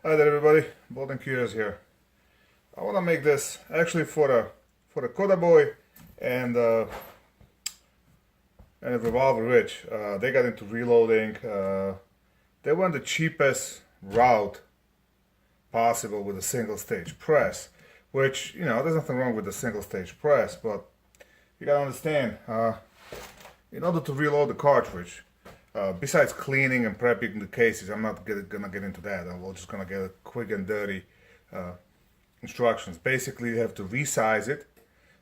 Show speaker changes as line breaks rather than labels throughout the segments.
Hi there everybody, Bald&curious here. I want to make this actually for the Kotaboy and and the Revolver Rich. They got into reloading. They went the cheapest route possible with a single stage press, which, you know, there's nothing wrong with the single stage press, but you gotta understand, in order to reload the cartridge, besides cleaning and prepping the cases, I'm not gonna get into that. I'm just gonna get a quick and dirty instructions. Basically, you have to resize it,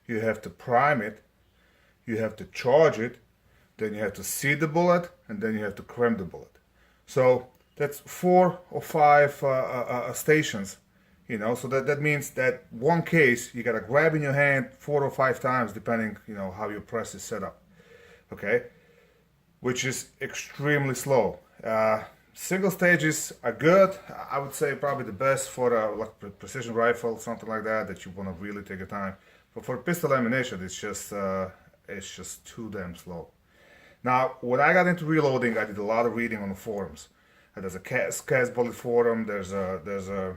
you have to prime it, you have to charge it, then you have to seed the bullet, and then you have to cram the bullet. So that's 4 or 5 stations, you know. So that means that one case you gotta grab in your hand 4 or 5 times, depending, you know, how your press is set up. Okay, which is extremely slow. Single stages are good. I would say probably the best for like precision rifle, something like that you want to really take your time. But for pistol ammunition, it's just too damn slow. Now, when I got into reloading, I did a lot of reading on the forums. There's a Cast Bullet forum. There's a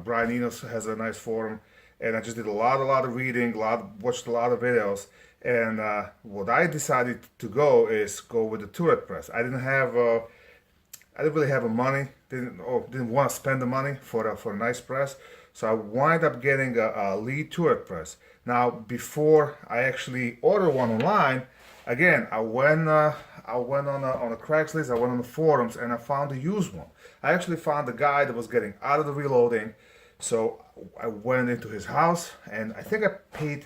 Brian Enos has a nice forum, and I just did a lot of reading, watched a lot of videos. And what I decided to go with the turret press. I didn't really have the money. Didn't want to spend the money for a nice press. So I wind up getting a lead turret press. Now, before I actually ordered one online, again, I went on a Craigslist. I went on the forums and I found a used one. I actually found a guy that was getting out of the reloading. So I went into his house and I think I paid,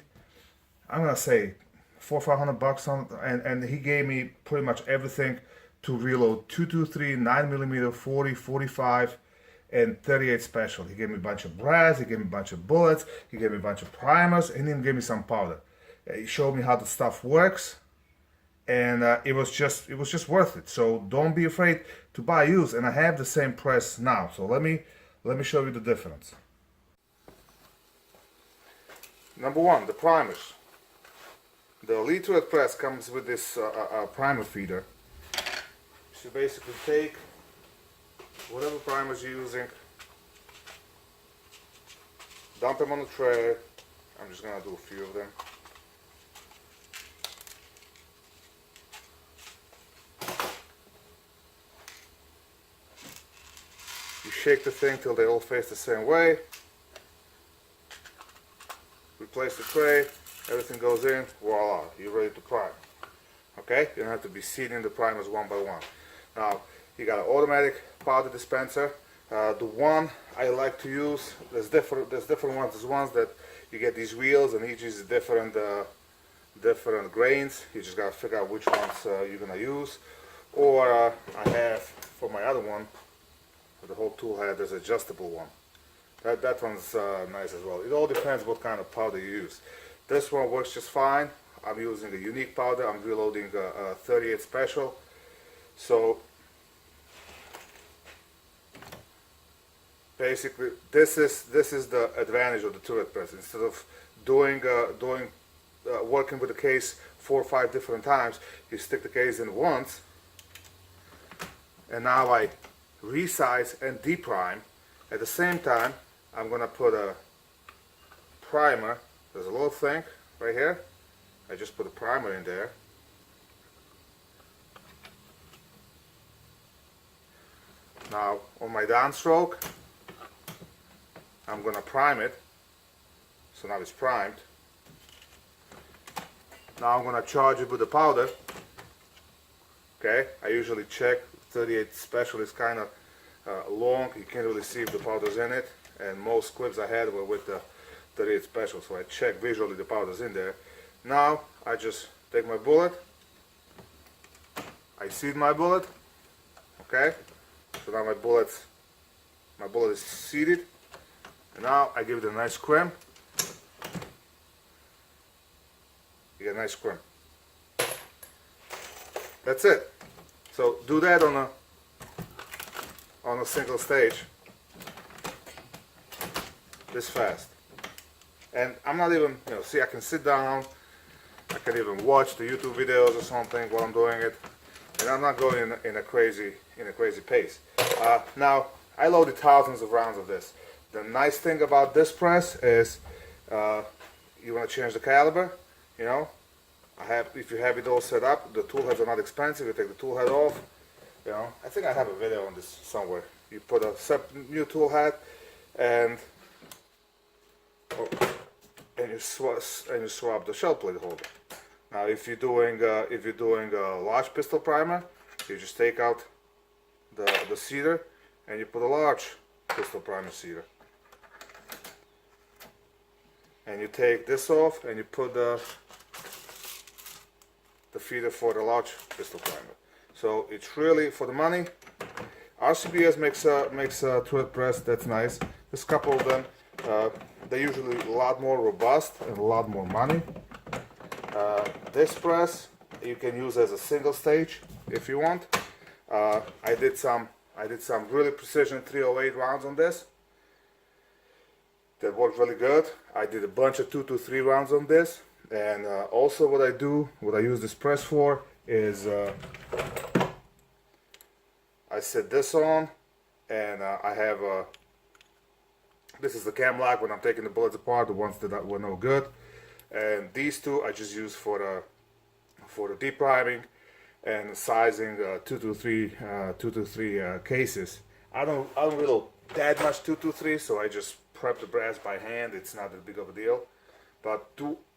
I'm gonna say, $400-500 on, and he gave me pretty much everything to reload 223, 9mm, 40, 45, and 38 special. He gave me a bunch of brass, he gave me a bunch of bullets, he gave me a bunch of primers, and then gave me some powder. He showed me how the stuff works, and it was just worth it. So don't be afraid to buy used. And I have the same press now. So let me show you the difference. Number one, the primers. The lead turret press comes with this primer feeder. So basically take whatever primers you're using, dump them on the tray. I'm just gonna do a few of them. You shake the thing till they all face the same way. Replace the tray. Everything goes in, voila, you're ready to prime. Okay, you don't have to be seeding the primers one by one. Now, you got an automatic powder dispenser. The one I like to use, there's different ones. There's ones that you get these wheels and each is different grains. You just gotta figure out which ones you're gonna use. Or I have, for my other one, for the whole tool head, there's an adjustable one. That one's nice as well. It all depends what kind of powder you use. This one works just fine. I'm using a unique powder. I'm reloading a 38 special. So basically, this is the advantage of the turret press. Instead of working with the case 4 or 5 different times, you stick the case in once. And now I resize and deprime. At the same time, I'm gonna put a primer. There's a little thing right here. I just put a primer in there. Now on my downstroke, I'm gonna prime it. So now it's primed. Now I'm gonna charge it with the powder. Okay, I usually check. 38 special is kind of long. You can't really see if the powder's in it. And most clips I had were with the 38 special, so I check visually the powder's in there. Now I just take my bullet, I seed my bullet. Okay, so now my bullet is seeded, and now I give it a nice crimp. You get a nice crimp. That's it. So do that on a single stage this fast. And I'm not even, you know, see, I can sit down, I can even watch the YouTube videos or something while I'm doing it, and I'm not going in a crazy pace. Now, I loaded thousands of rounds of this. The nice thing about this press is you want to change the caliber, you know. If you have it all set up, the tool heads are not expensive. You take the tool head off, you know. I think I have a video on this somewhere. You put a new tool head and you swap the shell plate holder. Now, if you're doing a large pistol primer, you just take out the seater and you put a large pistol primer seater. And you take this off and you put the feeder for the large pistol primer. So it's really for the money. RCBS makes a thread press that's nice. There's a couple of them. They're usually a lot more robust and a lot more money. This press you can use as a single stage if you want. I did some really precision 308 rounds on this. That worked really good. I did a bunch of 223 rounds on this, and also what I use this press for is I set this on, and I have this is the cam lock when I'm taking the bullets apart, the ones that were no good, and these two I just use for the deep priming and sizing 223 cases. I don't really that much 223, so I just prep the brass by hand. It's not that big of a deal, but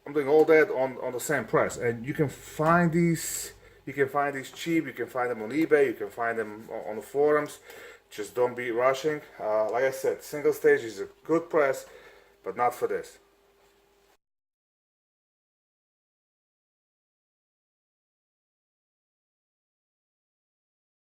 I'm doing all that on the same press, and you can find these. You can find these cheap. You can find them on eBay. You can find them on the forums. Just don't be rushing. Like I said, single stage is a good press, but not for this.